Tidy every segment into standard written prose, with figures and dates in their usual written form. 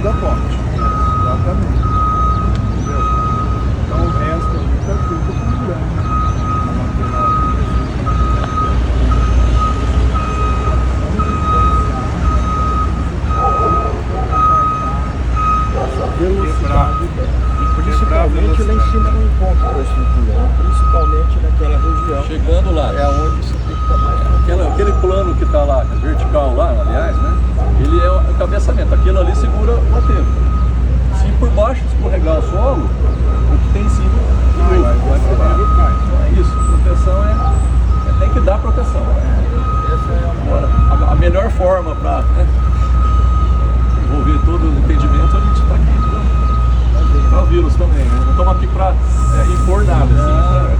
da ponte. Exatamente. Entendeu? Então o resto ali está tudo com grande. Velocidade principalmente lá em cima no encontro da estrutura, principalmente naquela região. Chegando lá. É onde você tem que estar mais Aquele plano que está lá, vertical lá, aliás, né? Ele é o cabeçamento. Aquilo ali segura o aterro. Se por baixo escorregar o solo, o que tem em cima vai quebrar. Então é isso. Proteção tem que dar proteção. Agora, a melhor forma para envolver todo o entendimento, a gente está aqui para ouvi-los também. Né? Não estamos aqui para impor nada, assim,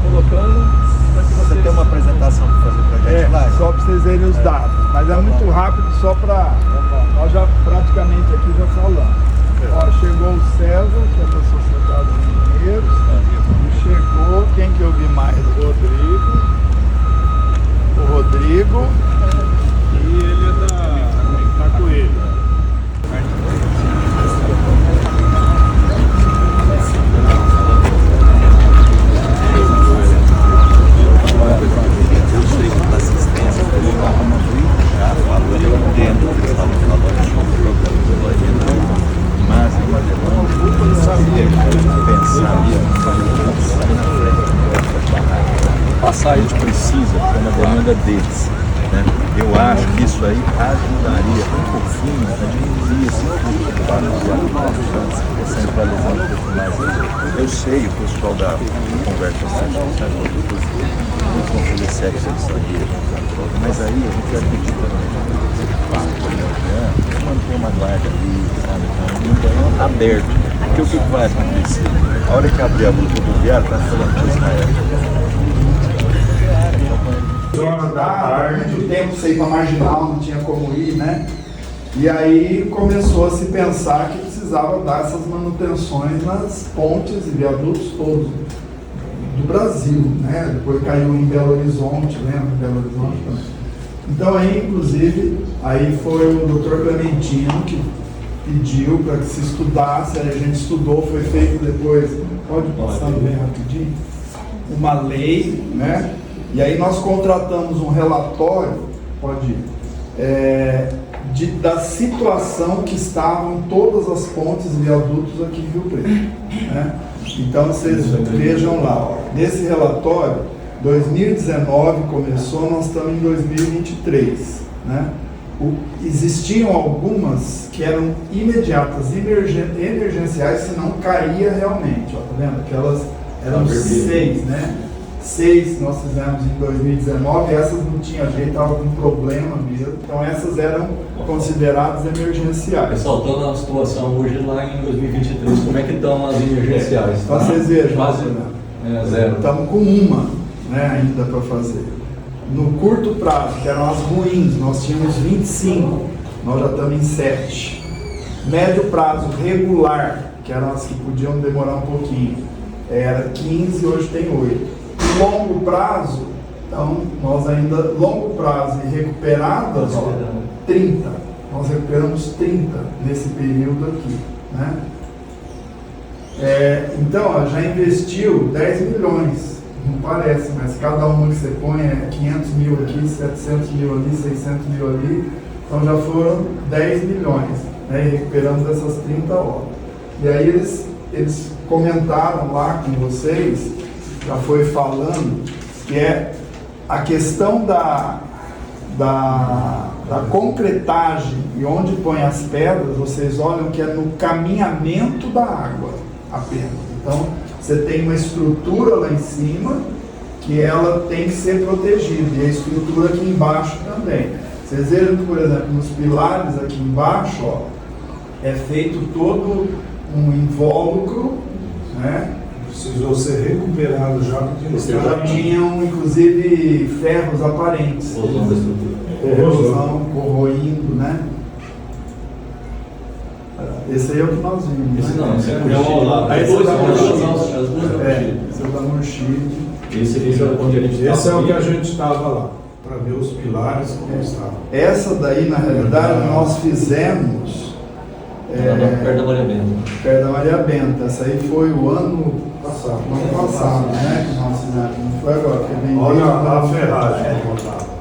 colocando. Você tem uma apresentação para fazer para a gente lá? Só para vocês verem os dados, mas é muito rápido, só para... Nós já praticamente aqui já falamos. Ó, chegou o César, que é da Sociedade de Engenheiros, e chegou, quem que eu vi mais? O Rodrigo, e ele é da Coelho. Passar a gente precisa, é uma demanda deles, né? Eu acho que isso aí ajudaria um pouquinho a diminuir esse custo para os agricultores, centralizando um pouco mais. Eu sei, o pessoal da conversa eles vão fazer sexo eles sabiam, mas aí a gente acredita manter uma guarda ali, sabe? Um aberto. Porque o que vai acontecer? A hora que abrir a luta rodoviária, está falando para Israel. Muito tempo você ir para Marginal, não tinha como ir, né? E aí começou a se pensar que precisava dar essas manutenções nas pontes e viadutos todos do Brasil, né? Depois caiu em Belo Horizonte, lembra? Belo Horizonte também. Então aí, inclusive, aí foi o Dr. Clementino que pediu para que se estudasse, aí a gente estudou, foi feito depois, pode passar bem rapidinho, uma lei, né? E aí nós contratamos um relatório, pode ir, da situação que estavam todas as pontes e viadutos aqui em Rio Preto, né? Então vocês vejam lá, ó, nesse relatório, 2019 começou, nós estamos em 2023, né? Existiam algumas que eram imediatas, emergenciais, se não caía realmente, ó, tá vendo? Aquelas eram 6, né? 6 nós fizemos em 2019, essas não tinha jeito, estava com problema mesmo, então essas eram consideradas emergenciais. Pessoal, estou na situação hoje lá em 2023, como é que estão as emergenciais? Então vocês vejam, quase zero. Estamos com uma, né, ainda para fazer. No curto prazo, que eram as ruins, nós tínhamos 25, nós já estamos em 7. Médio prazo, regular, que eram as que podiam demorar um pouquinho, era 15, hoje tem 8. Longo prazo, então nós ainda, longo prazo e recuperadas, ó, 30. Nós recuperamos 30 nesse período aqui, né? Então, ó, já investiu 10 milhões. Não parece, mas cada uma que você põe é 500 mil aqui, 700 mil ali, 600 mil ali, então já foram 10 milhões, né, e recuperamos essas 30 obras. E aí eles comentaram lá com vocês, já foi falando, que é a questão da concretagem e onde põe as pedras, vocês olham que é no caminhamento da água apenas. Então, você tem uma estrutura lá em cima que ela tem que ser protegida, e a estrutura aqui embaixo também. Vocês vejam que, por exemplo, nos pilares aqui embaixo, ó, é feito todo um invólucro, né? Precisou ser recuperado já, porque eles já tinham, inclusive, ferros aparentes. Corrosão, corroindo, né? Esse aí é o que nós vimos. Esse né? não, esse é o lado. Aí dois esse é o da Murchid. Esse é onde a gente estava. Esse é o que a gente estava lá, para ver os pilares como estavam. Essa daí, na realidade, nós fizemos Perto da Maria Benta. Perto da Maria Benta. Essa aí foi o ano passado, né? Que nós fizemos. Não foi agora, porque vem. Olha a ferragem que botaram.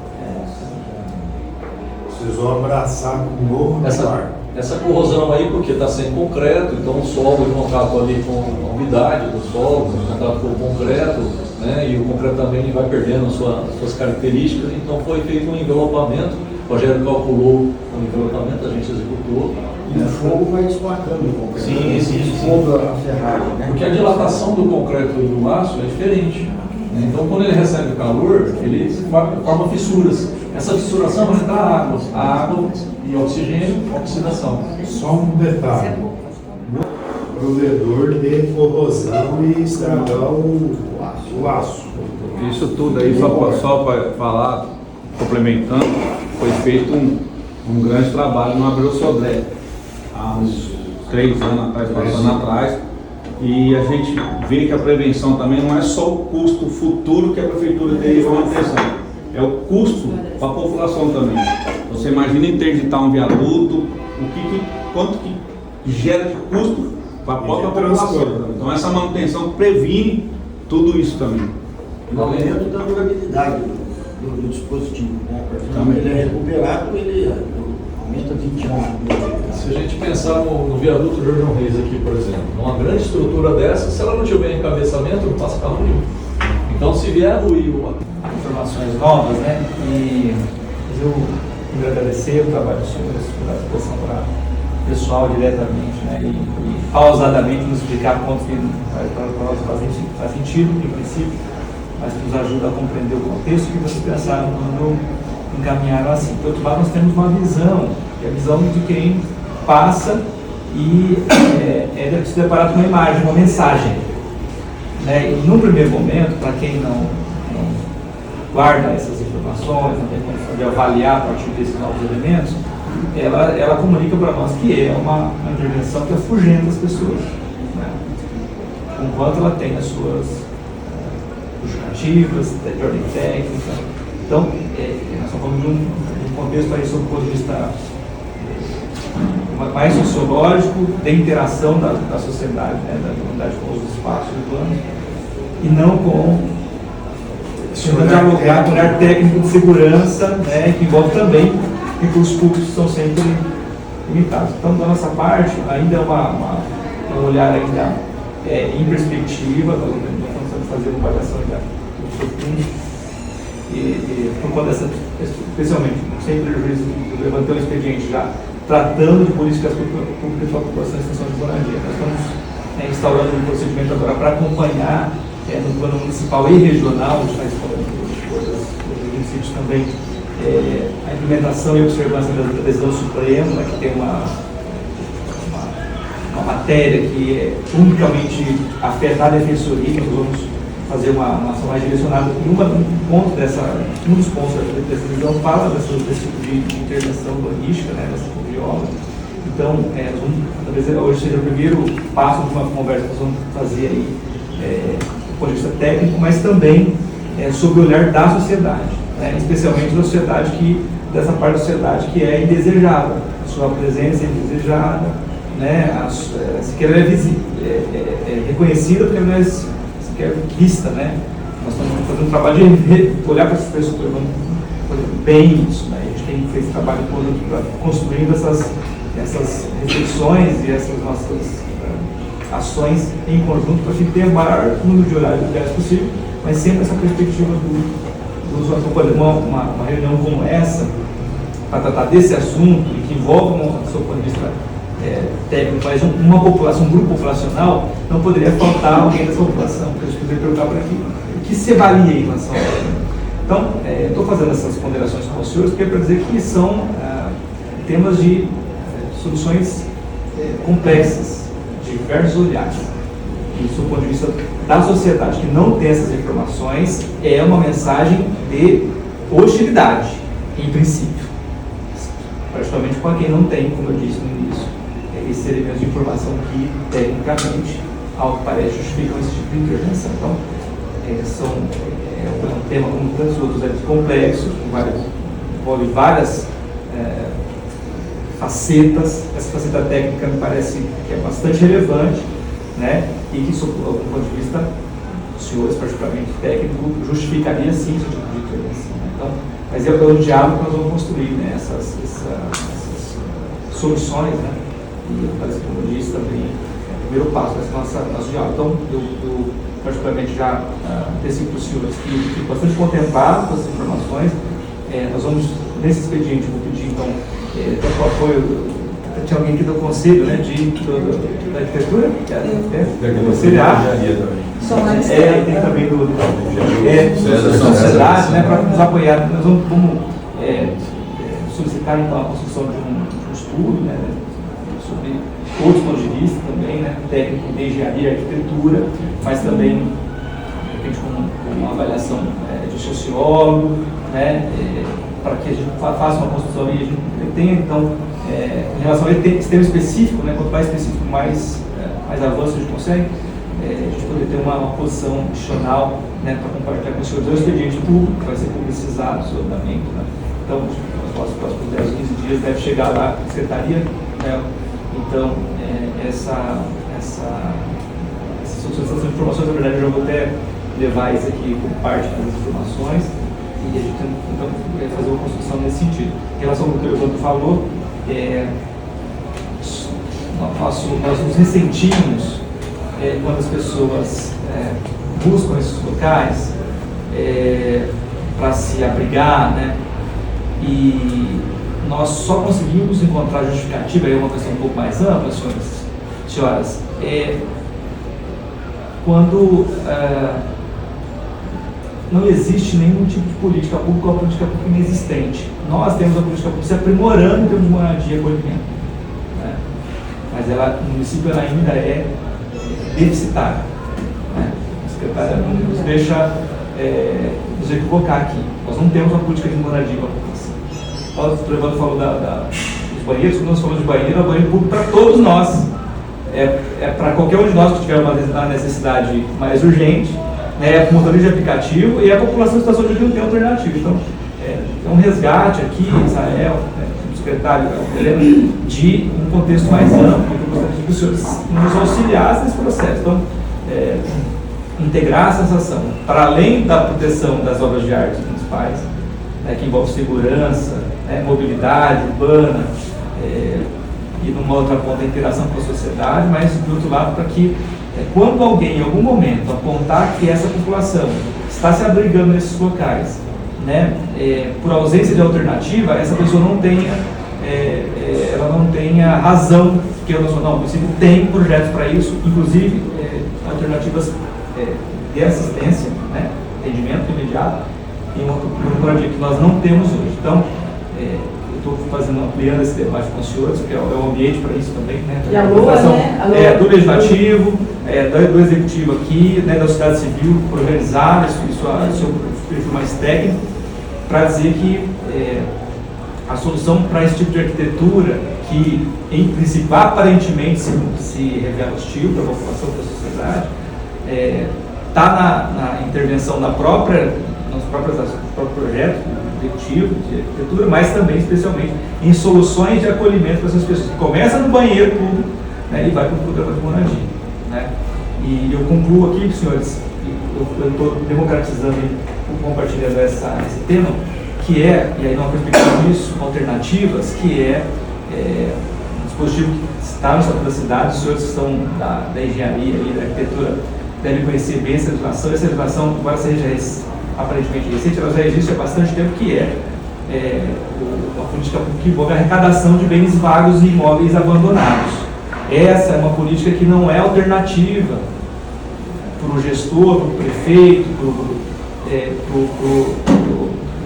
Precisou abraçar com o novo lugar. Essa corrosão aí, porque está sem concreto, então o solo em contato ali com a umidade do solo, em contato com o concreto, né, e o concreto também vai perdendo suas características, então foi feito um envelopamento, o Rogério calculou o envelopamento, a gente executou. E o fogo vai desmarcando o concreto. Sim. Expondo a ferragem, né? Porque a dilatação do concreto e do aço é diferente. Né? Então, quando ele recebe calor, ele forma fissuras. Essa fissuração vai entrar água e oxigênio, oxidação. Só um detalhe. Provedor de corrosão e estragar o aço. Isso tudo aí, só para falar, complementando, foi feito um grande trabalho no Abreu Sodré, há uns 3 anos atrás, 4 anos atrás, e a gente vê que a prevenção também não é só o custo futuro que a prefeitura tem de manutenção, é o custo para a população também. Você imagina interditar um viaduto, quanto que gera de custo para a própria população. Então essa manutenção previne tudo isso também. O aumento da durabilidade do dispositivo, né? Quando ele é recuperado, ele aumenta 20 anos. Se a gente pensar no viaduto Jordão Reis aqui, por exemplo, numa grande estrutura dessa, se ela não tiver encabeçamento, não passa carro nenhum. Então, se vier ruir informações novas, né? E eu quero agradecer o trabalho dos senhores por dar exposição para o pessoal diretamente, né? E pausadamente nos explicar pontos que para nós faz sentido, em princípio, mas que nos ajuda a compreender o contexto que vocês pensaram quando encaminharam assim. Por outro lado, nós temos uma visão, que é a visão de quem passa e deve se deparar com uma imagem, uma mensagem. Né? E num primeiro momento, para quem não guarda essas informações, não tem condição de avaliar a partir desses novos elementos, ela comunica para nós que é uma intervenção que afugenta as pessoas. Né? Enquanto ela tem as suas justificativas, de ordem técnica. Então, nós estamos falando de um contexto aí sob o ponto de vista mais sociológico, de interação da sociedade, né, da comunidade com os espaços urbanos, e não com dialogar com o olhar técnico de segurança, né, que envolve também recursos públicos que são sempre limitados. Então, da nossa parte, ainda é um olhar ainda em perspectiva, nós vamos fazer uma avaliação do seu fundo, e por conta dessa, especialmente, sem prejuízo, levantando o expediente já, tratando de políticas públicas para a população em extensão de moradia. Nós estamos instaurando um procedimento agora para acompanhar no plano municipal e regional, a gente está explorando outros municípios também, a implementação e observância da decisão suprema, que tem uma matéria que unicamente afeta a defensoria. Nós vamos fazer uma ação mais direcionada. E um dos pontos dessa decisão fala desse tipo de intervenção urbanística, né, dessa tipo de obra. Então, talvez hoje seja o primeiro passo de uma conversa que nós vamos fazer aí, do ponto de vista técnico, mas também sobre o olhar da sociedade, né, especialmente da sociedade dessa parte da sociedade que é indesejada, a sua presença é indesejada, né, sequer é reconhecida porque não é sequer vista, né. Nós estamos fazendo um trabalho de olhar para essas pessoas, bem isso, né. A gente tem feito trabalho construindo essas reflexões e essas nossas ações em conjunto para a gente ter o maior número de olhares possível, mas sempre essa perspectiva do usuário. Uma reunião como essa, para tratar desse assunto e que envolve, do seu ponto de vista técnico, mas uma população, um grupo populacional, não poderia faltar alguém dessa população, porque a gente poderia perguntar para aqui o que se avalia em relação a isso. Então, estou fazendo essas ponderações com os senhores, porque é para dizer que são temas de soluções complexas, de diversos olhares. E do ponto de vista da sociedade que não tem essas informações, é uma mensagem de hostilidade, em princípio. Praticamente com quem não tem, como eu disse no início, esses elementos de informação que, tecnicamente, ao que parece, justificam esse tipo de intervenção. Então, é um tema, como tantos outros, complexo, envolve várias facetas, essa faceta técnica me parece que é bastante relevante, né? E que, do ponto de vista dos senhores, particularmente técnico, justificaria sim esse tipo de intervenção. Né? Então, mas é pelo diálogo que nós vamos construir, né? essas soluções, né? E parece que, como eu disse, também é o primeiro passo desse nosso diálogo. Então, eu particularmente já antecipo para os senhores que fico bastante contemplado com essas informações. Nós vamos, nesse expediente, vou pedir, então, até com o apoio, tinha alguém aqui do Conselho, né, da Arquitetura? Do Conselho tem também da sociedade, né, para nos apoiar. Nós vamos solicitar, então, a construção de um estudo, né, sobre outros pontos de vista também, né, técnico de engenharia e arquitetura, mas também, de repente, com uma avaliação de sociólogo, né, para que a gente faça uma construção e a gente tenha, então, em relação a esse tema específico, né, quanto mais específico, mais avanço a gente consegue, a gente poder ter uma posição institucional, né, para compartilhar com os senhores. É um expediente público que vai ser publicizado, o seu andamento, né. Então, nos próximos 10, 15 dias deve chegar lá na secretaria, né. Então, essa solicitação de informações, na verdade, eu já vou até levar isso aqui como parte das informações e a gente então fazer uma construção nesse sentido. Em relação ao que o Evandro falou, nós nos ressentimos quando as pessoas buscam esses locais para se abrigar, né? E nós só conseguimos encontrar justificativa, aí é uma questão um pouco mais ampla, senhoras, quando não existe nenhum tipo de política pública ou política pública inexistente. Nós temos a política pública se aprimorando em termos de moradia e acolhimento, né? Mas no município ela ainda é deficitária, né? A secretária não nos deixa nos equivocar aqui. Nós não temos uma política de moradia para a população. O Evandro falou dos banheiros. Quando nós falamos de banheiro, é um banheiro público para todos nós. Para qualquer um de nós que tiver uma necessidade mais urgente, né, a motorista de aplicativo e a população em situação de que não tem alternativa. Então, é um resgate aqui, Israel, o secretário Helena, de um contexto mais amplo, que eu gostaria que os senhores nos auxiliassem nesse processo. Então, integrar essa ação, para além da proteção das obras de arte municipais, né, que envolve segurança, mobilidade urbana, e numa outra ponta a interação com a sociedade, mas do outro lado para que quando alguém em algum momento apontar que essa população está se abrigando nesses locais, né, por ausência de alternativa, essa pessoa não tenha, ela não tenha razão, porque o município tem projetos para isso, inclusive alternativas de assistência, né, atendimento imediato, em uma moradia que nós não temos hoje. Então, estou ampliando esse debate com os senhores, porque é o ambiente para isso também, né? E a LOA, né? Do legislativo, do executivo aqui, né, da sociedade civil, organizar seu perfil mais técnico, para dizer que a solução para esse tipo de arquitetura, que em princípio aparentemente se revela hostil para a população, para a sociedade, está na intervenção nos próprios projetos executivo de arquitetura, mas também especialmente em soluções de acolhimento para essas pessoas, que começa no banheiro público, né, e vai para o programa de moradia, né. E eu concluo aqui, senhores, eu estou democratizando e compartilhando esse tema, que e aí numa perspectiva disso, alternativas, que um dispositivo que está no estatuto da cidade. Os senhores que são da engenharia e da arquitetura devem conhecer bem essa legislação. Essa legislação, embora seja aparentemente recente, ela já existe há bastante tempo, que uma política que envolve a arrecadação de bens vagos e imóveis abandonados. Essa é uma política que não é alternativa para o gestor, para o prefeito, para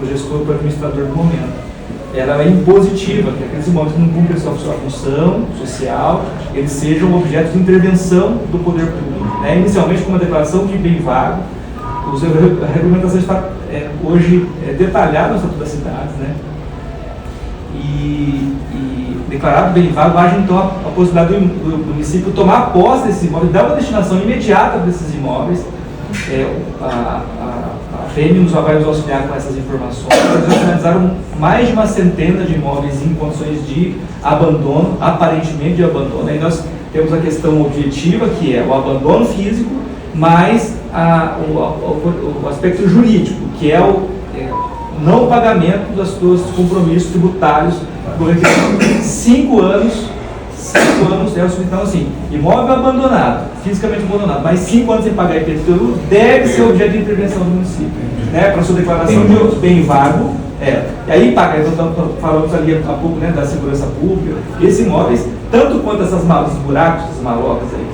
o gestor, para o administrador do momento. Ela é impositiva, que aqueles imóveis que não cumprem a sua função social, eles sejam objeto de intervenção do poder público, né? Inicialmente com uma declaração de bem vago. A regulamentação está hoje detalhada no Estatuto das Cidades, né? E declarado bem vago, haja então a possibilidade do município tomar posse desses imóveis, dar uma destinação imediata desses imóveis, a FEMI vai nos auxiliar com essas informações. Eles analisaram mais de uma centena de imóveis em condições de abandono, aparentemente de abandono. Aí nós temos a questão objetiva, que é o abandono físico, mais o aspecto jurídico, que é o não pagamento dos compromissos tributários durante 5 anos. 5 anos é o suficiente. Então, assim, imóvel abandonado, fisicamente abandonado, mas 5 anos sem pagar IPTU deve ser objeto de intervenção do município, né, para sua declaração de bem vago. E aí paga, então falamos ali há pouco, né, da segurança pública. Esses imóveis, tanto quanto essas malas, os buracos, essas malocas aí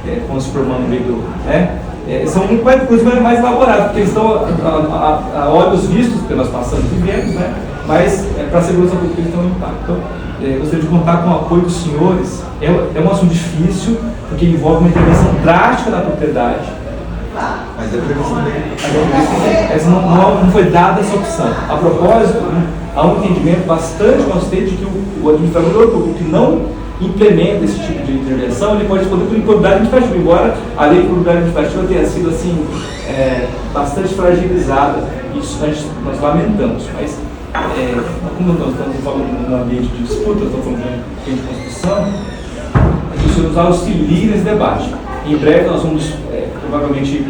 que vão se formando no meio do, né, são inclusive mais elaborados, porque eles estão a olhos vistos, porque nós passamos e vemos, né, mas para a segurança pública eles têm um impacto. Então, gostaria de contar com o apoio dos senhores. É um assunto difícil, porque envolve uma intervenção drástica na propriedade. Mas é previsão dele. Essa não foi dada essa opção. A propósito, há um entendimento bastante consistente de que o administrador público que não implementa esse tipo de intervenção, ele pode responder por improbidade administrativa, embora a lei de improbidade administrativa tenha sido assim, bastante fragilizada. Isso nós lamentamos, mas como nós estamos falando no ambiente de disputa, estamos falando de Constituição, os senhores nos auxiliem nesse debate. Em breve nós vamos, provavelmente,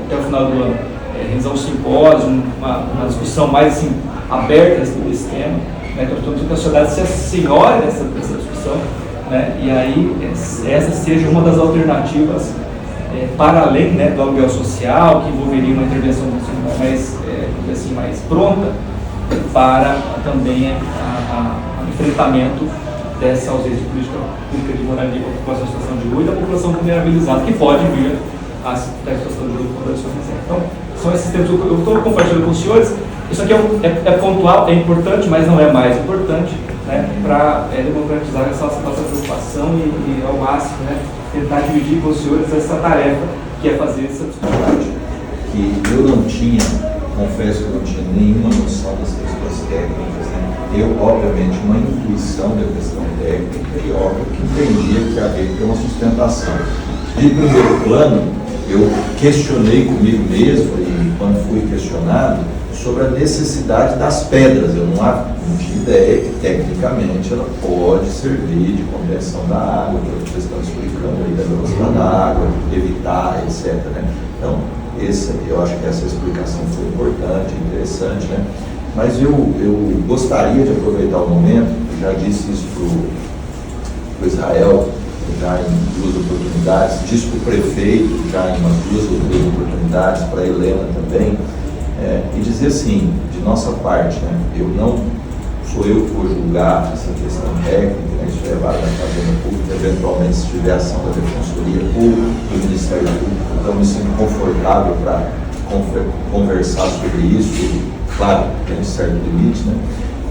até o final do ano, realizar um simpósio, uma discussão mais assim, aberta desse tema, né, que a sociedade se assesore dessa discussão, né, e aí essa seja uma das alternativas para além, né, do aluguel social, que envolveria uma intervenção mais pronta, para também o enfrentamento dessa ausência de política pública de moradia para a população em situação de rua e da população vulnerabilizada, que pode vir a estar em situação de rua por condições reservas. Então, são esses temas que eu estou compartilhando com os senhores. Isso aqui é pontual, é importante, mas não é mais importante, né, para democratizar essa nossa preocupação e ao máximo, né, tentar dividir com os senhores essa tarefa que é fazer essa discussão. Que eu não tinha, confesso que eu não tinha nenhuma noção das questões técnicas, né? Eu, obviamente, uma intuição da questão técnica e óbvio que entendia que havia que ter uma sustentação. De primeiro plano, eu questionei comigo mesmo e quando fui questionado sobre a necessidade das pedras. Eu não tinha ideia que tecnicamente ela pode servir de contenção da água, que vocês estão explicando aí da velocidade da água, evitar, etc. Né? Então, eu acho que essa explicação foi importante, interessante, né? Mas eu gostaria de aproveitar o momento, eu já disse isso para o Israel, já em 2 oportunidades, disse para o prefeito, já em umas 2 ou 3 oportunidades, para a Helena também, e dizer assim, de nossa parte, né, não sou eu que vou julgar essa questão técnica, né, isso é levado na Fazenda Pública, eventualmente se tiver ação da Defensoria ou do Ministério Público, então me sinto confortável para conversar sobre isso, e, claro, tem um certo limite, né?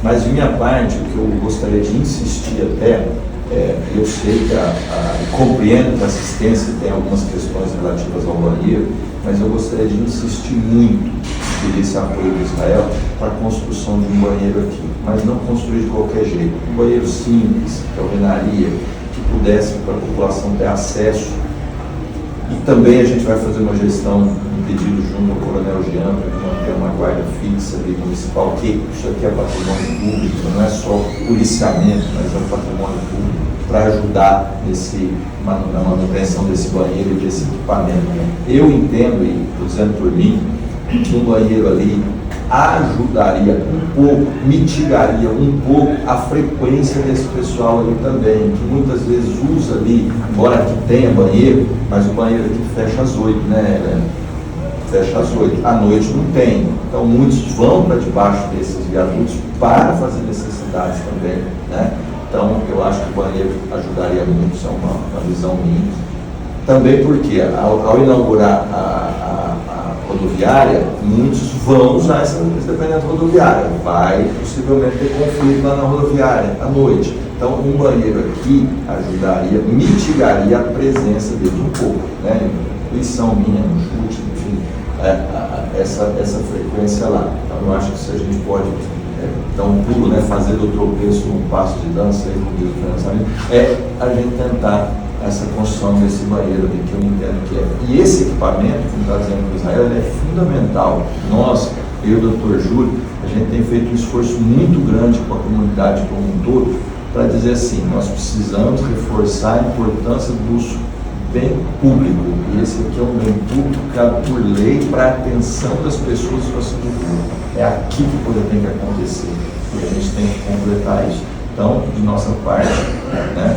Mas de minha parte, o que eu gostaria de insistir até, eu sei que compreendo que a assistência tem algumas questões relativas ao banheiro, mas eu gostaria de insistir muito, pedir esse apoio do Israel para a construção de um banheiro aqui, mas não construir de qualquer jeito, um banheiro simples, de alvenaria, que pudesse para a população ter acesso. E também a gente vai fazer uma gestão, um pedido junto ao Coronel Jean, para manter uma guarda fixa ali municipal, que isso aqui é patrimônio público, não é só policiamento, mas é um patrimônio público, para ajudar na manutenção desse banheiro e desse equipamento. Eu entendo, e estou dizendo por mim, que um banheiro ali ajudaria um pouco, mitigaria um pouco a frequência desse pessoal ali também, que muitas vezes usa ali, embora aqui tenha banheiro, mas o banheiro aqui fecha às 8, né, Helena? Fecha às 8, à noite não tem, então muitos vão para debaixo desses viadutos para fazer necessidades também, né? Então eu acho que o banheiro ajudaria muito, isso é uma visão minha. Também porque ao inaugurar a rodoviária, muitos vão usar essa dependente rodoviária, vai possivelmente ter conflito lá na rodoviária à noite. Então um banheiro aqui ajudaria, mitigaria a presença dele um pouco, né? Intuição minha, no chute, enfim, essa frequência lá. Então eu acho que se a gente pode dar um pulo, né, fazer do tropeço um passo de dança, aí, como diz o financiamento, a gente tentar essa construção desse banheiro ali, que eu entendo que é. E esse equipamento, como está dizendo o Israel, ele é fundamental. Nós, eu e o Dr. Júlio, a gente tem feito um esforço muito grande com a comunidade como um todo, para dizer assim, nós precisamos reforçar a importância do uso bem público, e esse aqui é um bem público criado por lei para a atenção das pessoas em situação de rua. É aqui que a coisa tem que acontecer, e a gente tem que completar isso. Então, de nossa parte, né,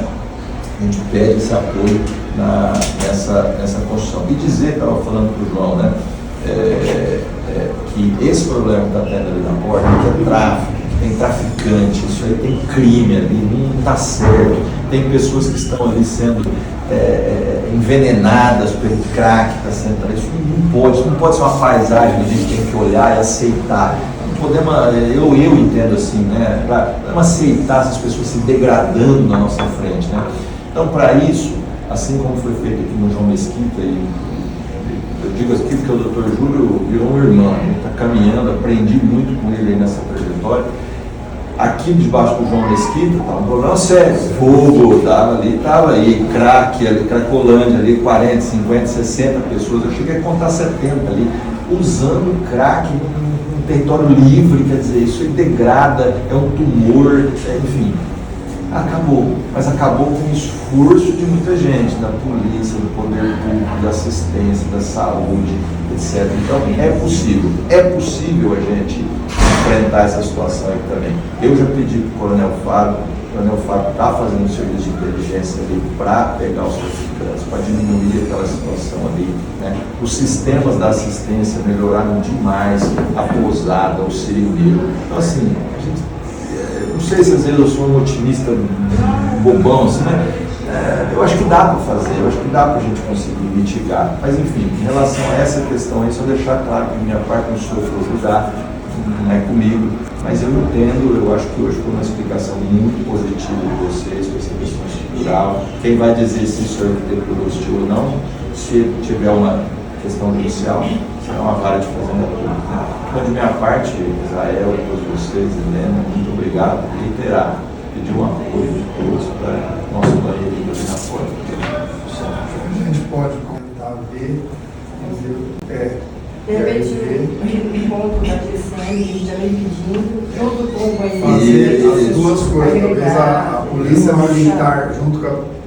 a gente pede esse apoio nessa construção. E dizer, estava falando para o João, né, que esse problema que está tendo ali na porta, que é tráfico, tem traficante, isso aí tem crime ali, não está certo. Tem pessoas que estão ali sendo envenenadas pelo crack, está sendo, isso não pode ser uma paisagem que a gente tem que olhar e aceitar. Não podemos, eu entendo assim, né? Podemos aceitar essas pessoas se degradando na nossa frente, né? Então, para isso, assim como foi feito aqui no João Mesquita, e eu digo aqui porque o Dr. Júlio virou um irmão, ele está caminhando, aprendi muito com ele aí nessa trajetória. Aqui debaixo do João Mesquita estava um problema sério, fogo, estava aí, crack, ali, cracolândia ali, 40, 50, 60 pessoas, eu cheguei a contar 70 ali, usando crack num território livre, quer dizer, isso aí degrada, é um tumor, enfim. Acabou, mas acabou com o esforço de muita gente, da polícia, do poder público, da assistência, da saúde, etc. Então é possível a gente enfrentar essa situação aí também. Eu já pedi para o Coronel Fábio está fazendo um serviço de inteligência ali para pegar os traficantes, para diminuir aquela situação ali, né? Os sistemas da assistência melhoraram demais, a pousada, o seringueiro. Então assim, a gente, não sei se às vezes eu sou um otimista bobão, assim, né? Eu acho que dá para fazer, eu acho que dá para a gente conseguir mitigar. Mas enfim, em relação a essa questão aí, só deixar claro que minha parte não sou eu ajudar, não é comigo, mas eu entendo, eu acho que hoje foi uma explicação muito positiva de vocês, com essa questão estrutural. Quem vai dizer se isso é arquitetura hostil ou não, se tiver uma questão judicial, será uma vara de fazenda pública. Então, de minha parte, Israel, todos vocês, Helena, muito obrigado por reiterar, pedir um apoio de todos para nosso banheiro ali na porta. A gente pode comentar, ver, de repente, o ponto da TCM também pedindo, junto com o banheiro. fazer as duas coisas, talvez a polícia militar junto com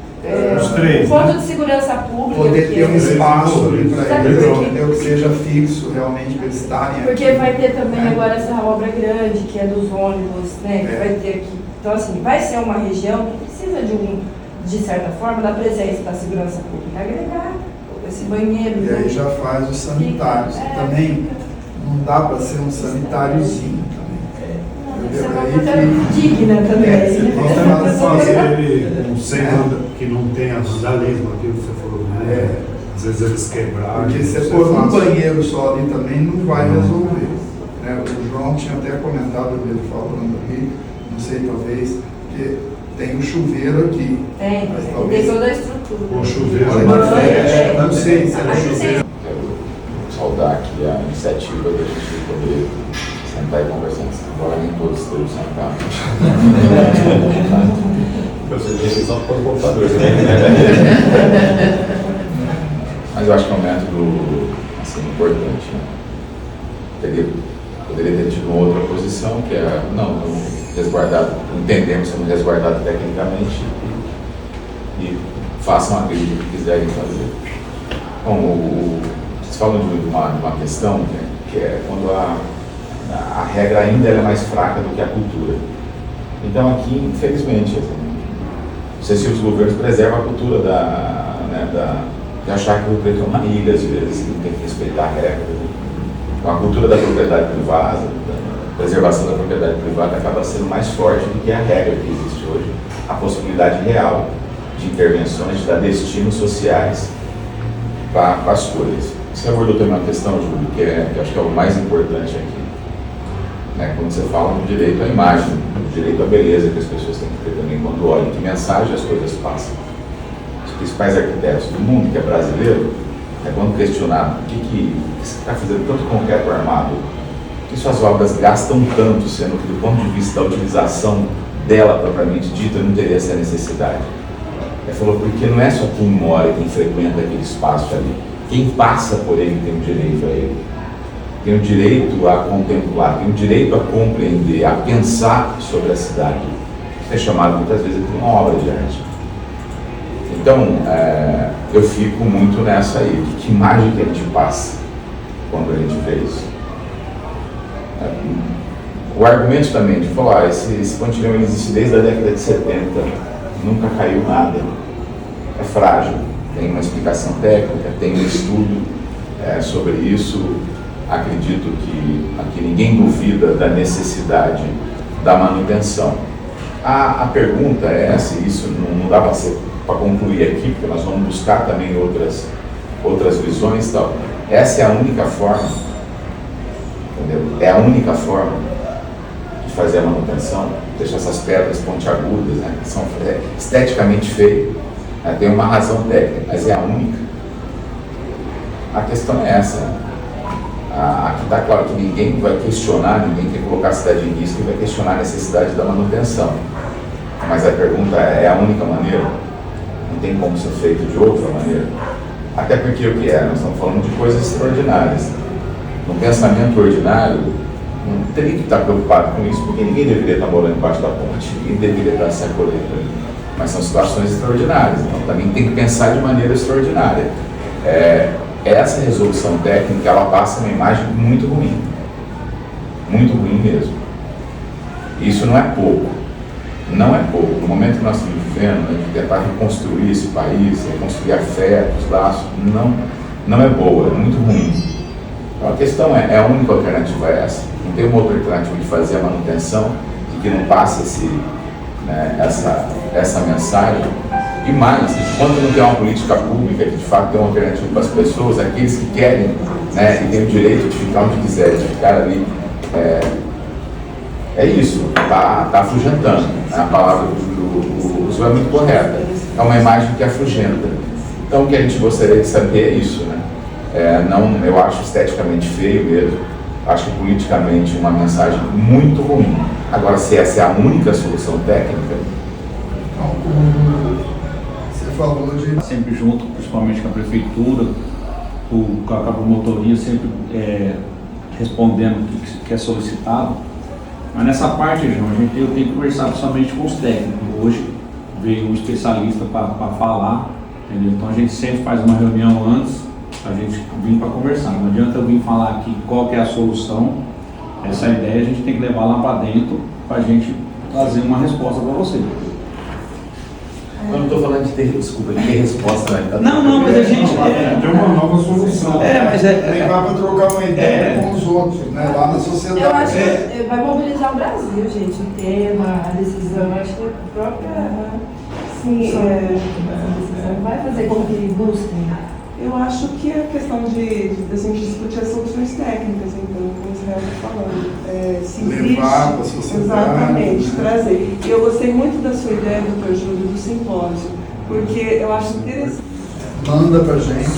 os três, o ponto né? de segurança pública. poder ter um espaço ali para Sabe eles, por quê? entendeu? Que seja fixo realmente para eles estarem Porque aqui. vai ter também agora essa obra grande, que é dos ônibus, né? Que vai ter aqui. Então, assim, vai ser uma região que precisa de certa forma, da presença da segurança pública agregar esse banheiro. E aí já faz os sanitários, que também não dá para ser um sanitáriozinho também. Isso é uma Aí coisa que- digna também. Nós temos que fazer um centro que não tenha vandalismo, aquilo que você falou, né? Às vezes eles quebraram. Porque se isso for um fácil. banheiro só ali também não vai resolver. Né? O João tinha até comentado ele falando aqui, não sei, talvez, que tem um chuveiro aqui. Tem, Mas tem talvez- toda a estrutura. Um chuveiro, Olha, uma mas festa. não sei se era Mas chuveiro. Quero saudar aqui a iniciativa da gente poder sentar e conversar. Agora nem todos estão sentados. Você disse só por computador, né? Mas eu acho que é um método assim, importante. Né? Poderia ter tido uma outra posição, que é, não, resguardado, entendemos que somos resguardados tecnicamente e façam a crítica que quiserem fazer. Bom, vocês falam de uma questão, né, que é quando a regra ainda é mais fraca do que a cultura. Então aqui, infelizmente, assim, não sei se os governos preservam a cultura de achar que o preto é uma ilha, às vezes, que tem que respeitar a regra. A cultura da propriedade privada, da preservação da propriedade privada acaba sendo mais forte do que a regra que existe hoje. A possibilidade real de intervenções, de dar destinos sociais para as coisas. Você abordou também uma questão, Júlio, que eu acho que é o mais importante aqui. Né? Quando você fala do direito à imagem, do direito à beleza que as pessoas têm que ter também quando olham, que mensagem as coisas passam. Os principais arquitetos do mundo, que é brasileiro, quando questionado o que você está fazendo tanto concreto armado, que suas obras gastam tanto, sendo que do ponto de vista da utilização dela propriamente dita, não teria essa necessidade. Ele falou, porque não é só quem mora e quem frequenta aquele espaço ali. Quem passa por ele tem o direito a ele. Tem o direito a contemplar, tem o direito a compreender, a pensar sobre a cidade. Isso é chamado muitas vezes de uma obra de arte. Então, eu fico muito nessa aí, de que imagem que a gente passa quando a gente vê isso. O argumento também de falar, esse pontilhão existe desde a década de 70, nunca caiu nada, é frágil, tem uma explicação técnica, tem um estudo sobre isso. Acredito que aqui ninguém duvida da necessidade da manutenção. A pergunta é essa, isso não dá para concluir aqui, porque nós vamos buscar também outras visões e tal. Essa é a única forma, entendeu? É a única forma de fazer a manutenção, deixar essas pedras pontiagudas, né, que são esteticamente feias, né, tem uma razão técnica, mas é a única. A questão é essa. Aqui está claro que ninguém vai questionar, ninguém quer colocar a cidade em risco e vai questionar a necessidade da manutenção. Mas a pergunta é a única maneira? Não tem como ser feito de outra maneira? Até porque o que é? Nós estamos falando de coisas extraordinárias. No pensamento ordinário, não teria que estar preocupado com isso, porque ninguém deveria estar morando embaixo da ponte, ninguém deveria estar se acolhendo ali. Mas são situações extraordinárias, então também tem que pensar de maneira extraordinária. Essa resolução técnica, ela passa uma imagem muito ruim mesmo. Isso não é pouco, não é pouco. No momento que nós estamos vivendo, né, de tentar reconstruir esse país, reconstruir afetos, laços, não é boa, é muito ruim. Então a questão é a única alternativa é essa? Não tem uma outra alternativa de fazer a manutenção, de que não passe essa mensagem? E mais, quando não tem uma política pública que de fato tem uma alternativa para as pessoas, aqueles que querem, né, e têm o direito de ficar onde quiser, de ficar ali, é isso, está afugentando. A palavra do uso é muito correta. É uma imagem que afugenta. Então o que a gente gostaria de saber é isso, né? Eu acho esteticamente feio mesmo, acho que politicamente uma mensagem muito ruim. Agora, se essa é a única solução técnica, falou de... Sempre junto, principalmente com a prefeitura, com a promotoria, sempre respondendo o que é solicitado. Mas nessa parte, João, eu tenho conversado somente com os técnicos. Hoje veio um especialista para falar, entendeu? Então a gente sempre faz uma reunião antes, a gente vir para conversar. Não adianta eu vir falar aqui qual que é a solução. Essa ideia a gente tem que levar lá para dentro para a gente trazer uma resposta para você. Eu não estou falando de ter resposta, né? Não, mas a gente... Tem uma nova solução. Mas levar para trocar uma ideia com os outros, né? Lá na sociedade. Eu acho que vai mobilizar o Brasil, gente, o tema, a decisão. Acho que a própria decisão vai fazer com que eles busquem. Eu acho que é questão de a gente discutir as soluções técnicas, então, como o Israel está falando. Se levar para a sociedade. Exatamente, trazer. E eu gostei muito da sua ideia, doutor Júlio, do simpósio, porque eu acho interessante. Manda para a gente.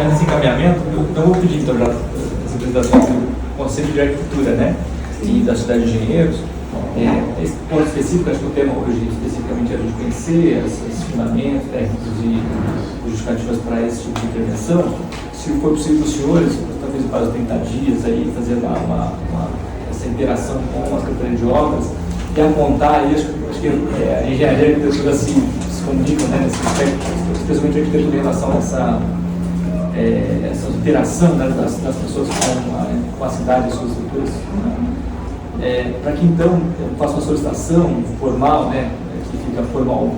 Nesse encaminhamento, eu vou pedir, então, já as apresentações do Conselho de Arquitetura, né? E da Cidade de Engenheiros. Esse ponto específico, acho que o tema hoje especificamente é a gente conhecer os fundamentos técnicos e justificativas para esse tipo de intervenção. Se for possível para os senhores, talvez para 30 dias aí, fazer essa interação com a Secretaria de Obras e apontar aí, acho que a engenharia e a arquitetura se comunicam, né, nesse aspecto, especialmente a arquitetura em relação a essa interação, né, das pessoas com a cidade e suas estruturas. Para que então eu faça uma solicitação formal, né, que fica formal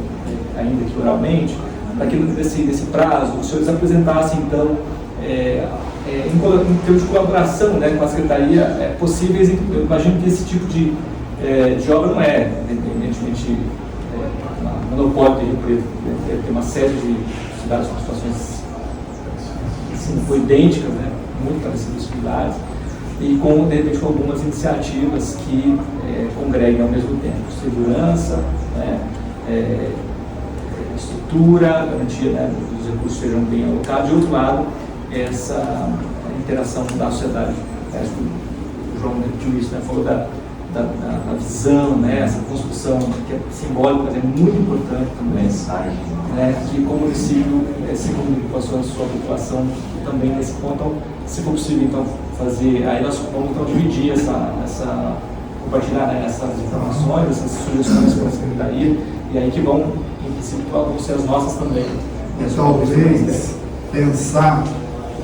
ainda que oralmente, para que nesse prazo os senhores apresentassem então em termos de colaboração, né, com a Secretaria possíveis. Eu imagino que esse tipo de obra não é evidentemente monopólio de Rio Preto, deve ter uma série de cidades com situações assim, idênticas, né, muito parecidas similares, e de repente com algumas iniciativas que congreguem ao mesmo tempo segurança, né, estrutura, garantia, né, dos recursos sejam bem alocados, e, outro lado, essa interação da sociedade. Acho que o João repetiu isso, né, falou da visão, né, essa construção que é simbólica, mas é muito importante também. Mensagem. Né, que como município se comunique com a sua população também nesse ponto. Então, se for possível, então, fazer, aí nós vamos então dividir compartilhar, né, essas informações, essas sugestões para a Secretaria, e aí que vão, em princípio, vão ser as nossas também. Talvez pensar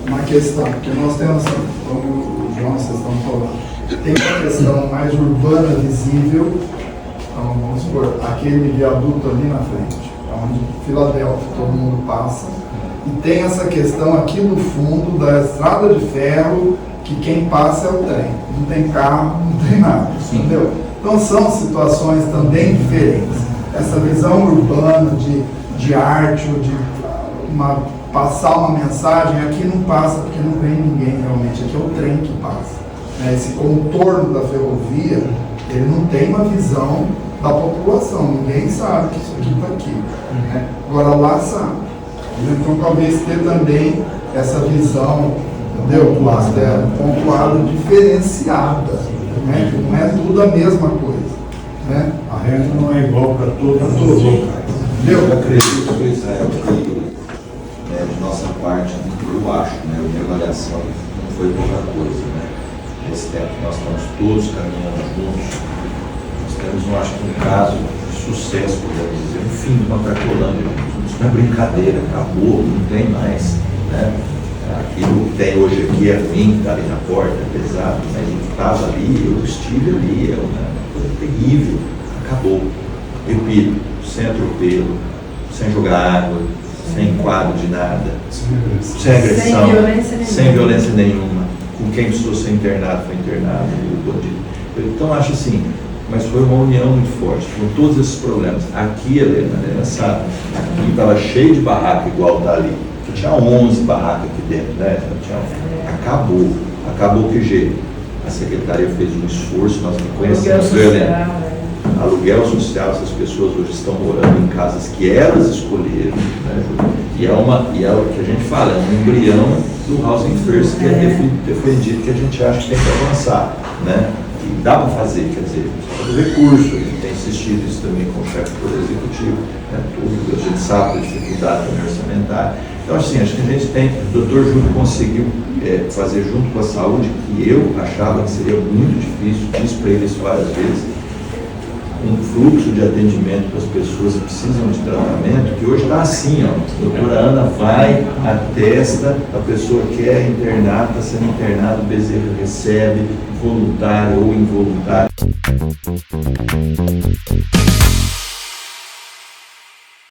uma questão, porque nós temos, como o João, vocês estão falando, tem uma questão mais urbana visível, então vamos supor, aquele viaduto ali na frente, onde Filadélfia todo mundo passa, e tem essa questão aqui no fundo da estrada de ferro, que quem passa é o trem, não tem carro, não tem nada, entendeu? Então são situações também diferentes. Essa visão urbana de arte, ou de passar uma mensagem, aqui não passa porque não vem ninguém realmente, aqui é o trem que passa. Esse contorno da ferrovia, ele não tem uma visão da população, ninguém sabe que isso aqui está aqui. Agora lá sabe. Então talvez ter também essa visão, entendeu? Pontuada, diferenciada, né? Que não é tudo a mesma coisa. Né? A regra não é igual para todos os locais. Eu acredito, Israel, que de nossa parte, eu acho, né, a minha avaliação não foi pouca coisa, né? Nesse tempo que nós estamos todos caminhando juntos, nós temos, eu acho que um caso de sucesso, podemos dizer, um fim de uma Cracolândia. Isso não é brincadeira, acabou, não tem mais, né? Aquilo que tem hoje aqui é ruim, está ali na porta, é pesado, mas eu estava ali, eu estive ali, é uma coisa terrível, acabou. Repito, sem atropelo, sem jogar água, sem enquadro de nada, sem agressão, sem violência nenhuma. Com quem precisou ser internado, foi internado. Então, acho assim, mas foi uma união muito forte, com todos esses problemas. Aqui, Helena sabe, aqui estava cheio de barraca igual está ali. Tinha 11 barracas aqui dentro, né? Acabou que jeito. A Secretaria fez um esforço, nós conhecemos, Helena. Aluguel social, essas pessoas hoje estão morando em casas que elas escolheram, né, e é o que a gente fala, é um embrião do Housing First, que é defendido, que a gente acha que tem que avançar, né? E dá para fazer, quer dizer, o recurso, a gente tem insistido isso também com o chefe do Poder Executivo, né? Tudo, a gente sabe da dificuldade orçamentária. Então, assim, acho que a gente tem, o Dr. Júlio conseguiu fazer junto com a saúde, que eu achava que seria muito difícil, disse para ele isso várias vezes, um fluxo de atendimento para as pessoas que precisam de tratamento, que hoje está assim, ó, a doutora Ana vai, atesta, a pessoa quer internar, está sendo internado, o Bezerra recebe, voluntário ou involuntário.